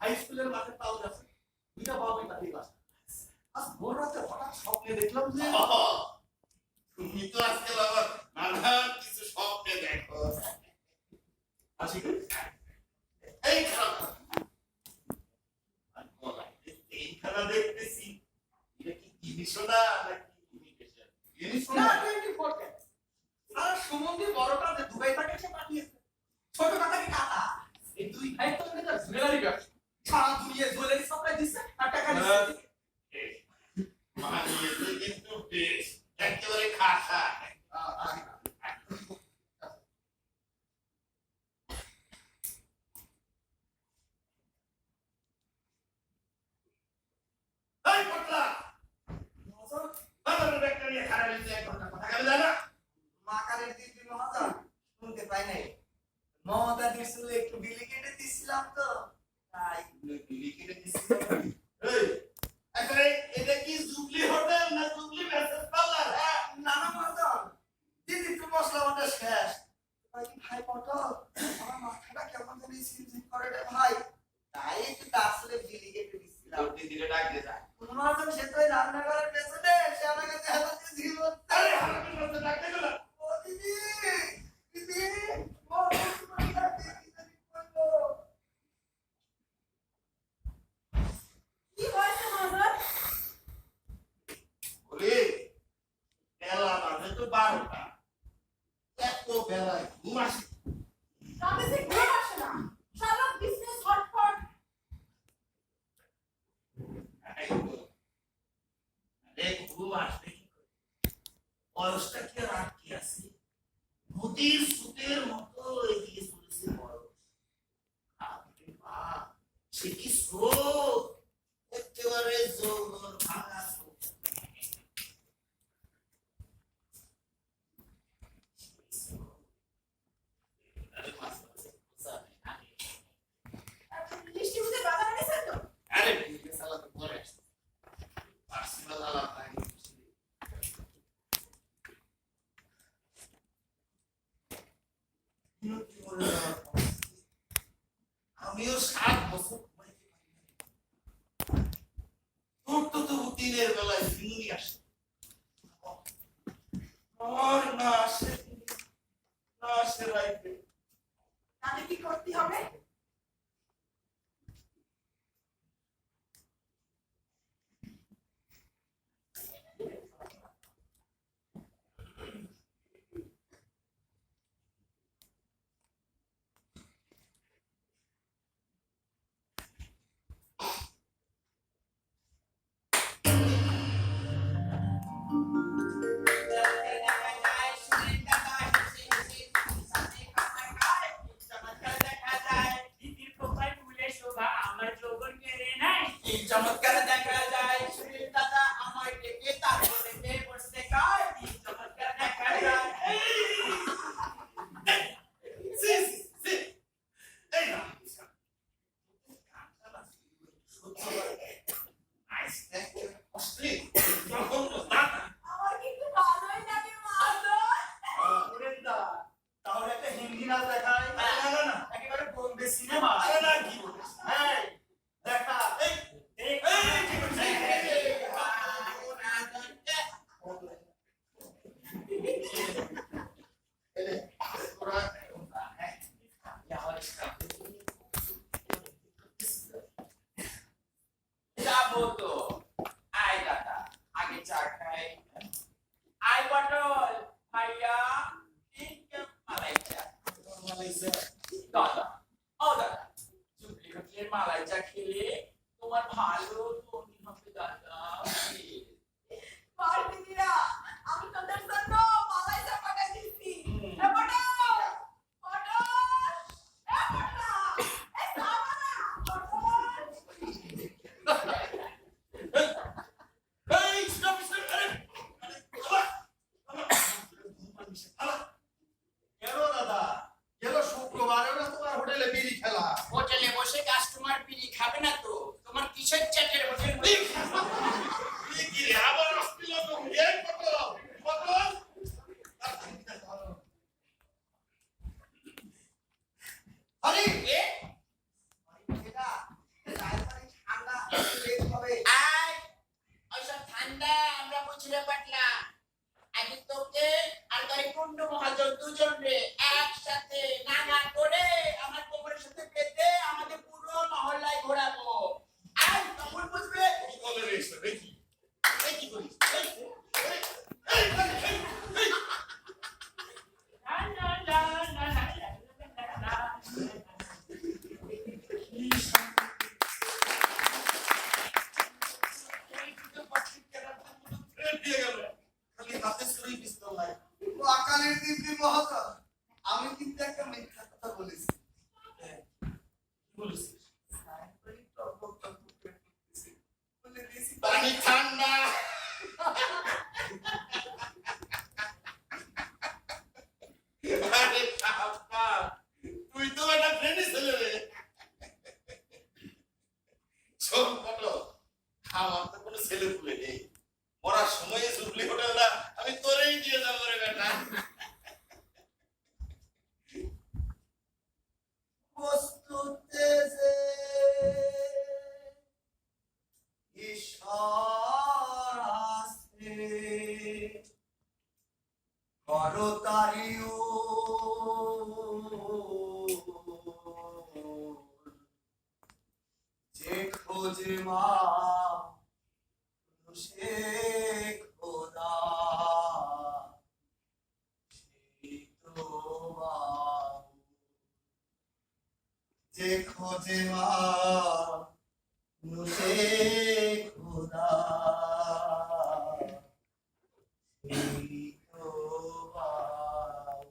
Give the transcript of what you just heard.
High high স্কুলের মাঠে Paul আছে, দুইটা বাবুই তাকে ক্লাস। আজ ভোর রাতে হঠাৎ স্বপ্নে দেখলাম যে তুমি তো আজকাল আবার নানান কিছু স্বপ্নে দেখো। আছি এই খেলা দেখতেছি, এটা কি জিনিস না নাকি জিনিস না 24 কে আর সুমন্দি বড়টা যে দুবাই থেকে এসে পাঠিয়েছে, ছোটটা থেকে কাটা, এই দুই ভাই তো এটা জুয়েলারি ব্যবসা, সারা দুনিয়া জুয়েলারি সাপ্লাই দিচ্ছে আর টাকা দিচ্ছে। মানে কিন্তু বেশ একেবারে খাসা। এই পটলা বাবার ব্যাগটা নিয়ে খারাপ হয়েছে, এক ঘন্টা কথা বলে না। মাকারের দিদি মহাজন শুনতে পাই নাই, মমতা দিছিল একটু বিলি কেটে দিছিলাম তো তাই। বিলি কেটে দিছিলাম। এই আসলে এটা কি জুবলি হোটেল না জুবলি মেসেজ পার্লার? হ্যাঁ নানা মহাজন দিদি তো মশলা বাটা শেষ। ভাই ভাই পটল আমার মাথাটা কেমন জানি ঝিমঝিম করে রে ভাই, তাই একটু দাসলে বিলি কেটে দিছিলাম। তোর দিদিরে ডাক দে যা। মহাজন সে তো রান্নাঘরের পেছনে, সে আমার কাছে হাতে ঝিম হচ্ছে। আরে হারামির মতো ডাক দে গেল। ও দিদি দিদি ও তোমার কাছে দিদি বলবো কি হয়েছে মহাজন? ওরে বেলা বাজে তো 12টা, এত বেলায় ঘুম আসে? রাতে যে ঘুম আসে না, সারা বিজনেস হটপট। আরে ঘুম আসবে কি করে? বয়সটা কি আর আটকে আছে? ভূতির সুতের মতো এগিয়ে চলেছে বয়স। আরে বাপ, সে কি স্রোত, একেবারে যৌবন ভাঙা স্রোত। মিষ্টি মুখে বাজার এনেছেন তো? আরে বিজনেস আলাদা পরে আসছে, পার্সোনাল আলাদা আগে। আমিও 7 বছর ঘুমাইতে পারি না। তোর তো তবু দিনের বেলায় ঝিমুনি আসে, আমার না আসে না আসে রাইতে। তাহলে কি করতে হবে? চমৎকার দেখা যায় সুনীল দাদা আমায় ডেকে তারপরে মেয়ে বসতে কয় কি চমৎকার দেখা যায়। সি সি এই না অশ্লীল জঘন্য না। আমার কিন্তু ভালোই লাগে মহাজন। সুনীলদা তাহলে একটা হিন্দি নাচ দেখায়। না না না, একেবারে বোম্বে সিনেমা। আরে না কি বলিস? হ্যাঁ দেখা এই এই কি বলিস? যাবো তো। আয় দাদা আগে চা খাই। আয় পটল ভাইয়া মালাই চা। দাদা ও দাদা চুপড়ি হোটেলের মালাই চা খেলে তোমার ভালো মনে হবে দাদা। আর দিদিরা, আমি তোদের জন্য মালাই চা পাঠিয়ে দিচ্ছি। এ পটল! পটল! এ পটল! এ সাবানা! পটল! এই স্টপ স্টপ আরে কেন দাদা, গেল শুক্রবারে না তোমার হোটেলে বিড়ি খেলা? হোটেলে বসে কাস্টমার বিড়ি খাবে না তো? তোমার কিসের চ্যাটের হোটেল? কি রে আবার অশ্লীল তো এই কত কত আরে এ এটা জন্য একসাথে নানা করে আমার কোমরের সাথে পেতে আমাদের পুরো মহল্লায় ঘোরাবো। আর তখন বুঝবে কি বলে রে এসব? এ কি? এই কি করিস ট্রেন দিয়ে গেল। খালি হাতে ছুরি পিস্তল নাই। ও আকালের দিব্যি মহাজন, আমি কিন্তু একটা মিথ্যা কথা বলেছি। কি বলেছিস? সাইকেলে টকবক টকবক করে করতেছি। বলে দিয়েছি পানি ঠান্ডা। আরে বাবা, তুই তো একটা ট্রেনে ছেলে রে। শোন পটল, আমার তো কোনো ছেলে পুলে নেই। মরার সময়ে জুবলি হোটেলটা আমি তোরেই দিয়ে যাবো রে বেটা। বস্তুতে যে ঈশ্বর আছে, করতারিও যে খোঁজে মা সে খোদা, সেই তো বাবু। যে খোঁজে মা সে খোদা, সেই তো বাবু।